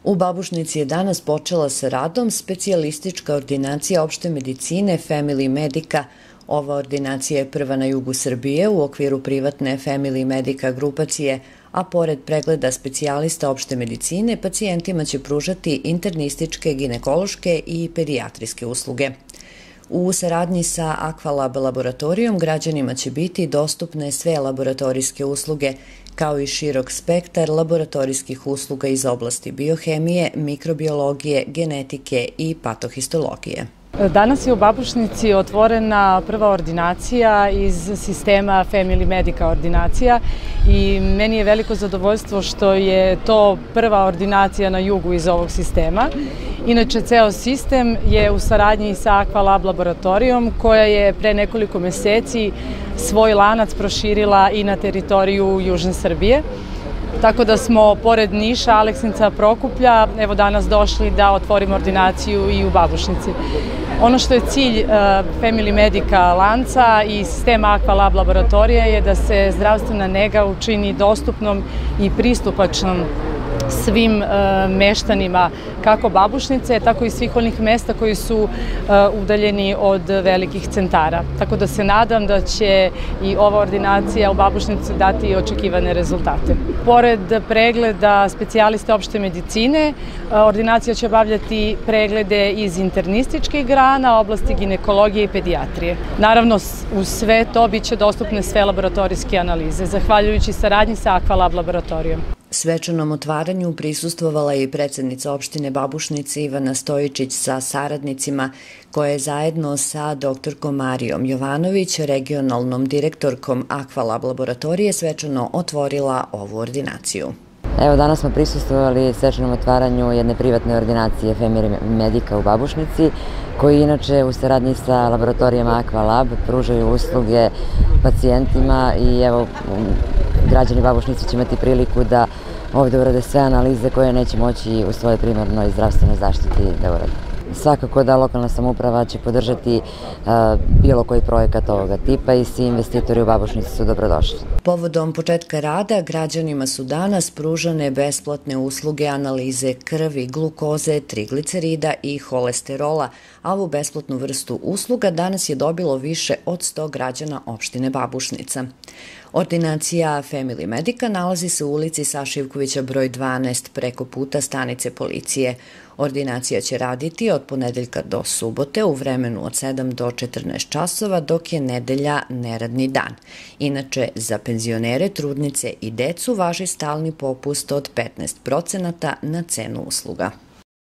U Babušnici je danas počela sa radom specijalistička ordinacija opšte medicine Family Medica. Ova ordinacija je prva na jugu Srbije u okviru privatne Family Medica grupacije, a pored pregleda specijalista opšte medicine, pacijentima će pružati internističke, ginekološke i pedijatrijske usluge. U saradnji sa Aqualab laboratorijom građanima će biti dostupne sve laboratorijske usluge, kao i širok spektar laboratorijskih usluga iz oblasti biohemije, mikrobiologije, genetike i patohistologije. Danas je u Babušnici otvorena prva ordinacija iz sistema Family Medica ordinacija i meni je veliko zadovoljstvo što je to prva ordinacija na jugu iz ovog sistema. Inače, ceo sistem je u saradnji sa Aqualab laboratorijom koja je pre nekoliko meseci svoj lanac proširila i na teritoriju Južne Srbije. Tako da smo, pored Niša, Aleksinca, Prokuplja, evo danas došli da otvorimo ordinaciju i u Babušnici. Ono što je cilj Family Medica lanca i sistema Aqualab laboratorija je da se zdravstvena nega učini dostupnom i pristupačnom svim meštanima kako Babušnice, tako i svih onih mesta koji su udaljeni od velikih centara. Tako da se nadam da će i ova ordinacija u Babušnici dati očekivane rezultate. Pored pregleda specijaliste opšte medicine, ordinacija će obavljati preglede iz internističkih grana, oblasti ginekologije i pedijatrije. Naravno, uz sve to biće dostupne sve laboratorijske analize, zahvaljujući saradnji sa Aqualab laboratorijom. Svečanom otvaranju prisustvovala je i predsednica opštine Babušnice Ivana Stojičić sa saradnicima, koja je zajedno sa doktorkom Marijom Jovanović, regionalnom direktorkom Aqualab laboratorije, svečano otvorila ovu ordinaciju. Evo, danas smo prisustvovali svečanom otvaranju jedne privatne ordinacije Family Medica u Babušnici, koji inače u saradnji sa laboratorijama Aqualab pružaju usluge pacijentima i evo, građani Babušnice će imati priliku da ovde urade sve analize koje neće moći u svojoj primarnoj zdravstvenoj zaštiti da urade. Svakako da lokalna samouprava će podržati bilo koji projekat ovoga tipa i svi investitori u Babušnici su dobrodošli. Povodom početka rada građanima su danas pružane besplatne usluge analize krvi, glukoze, triglicerida i holesterola, a ovu besplatnu vrstu usluga danas je dobilo više od 100 građana opštine Babušnica. Ordinacija Family Medica nalazi se u ulici Saše Ivkovića broj 12 preko puta stanice policije. Ordinacija će raditi od ponedeljka do subote u vremenu od 7 do 14 časova, dok je nedelja neradni dan. Inače, za penzionere, trudnice i decu važi stalni popust od 15% na cenu usluga.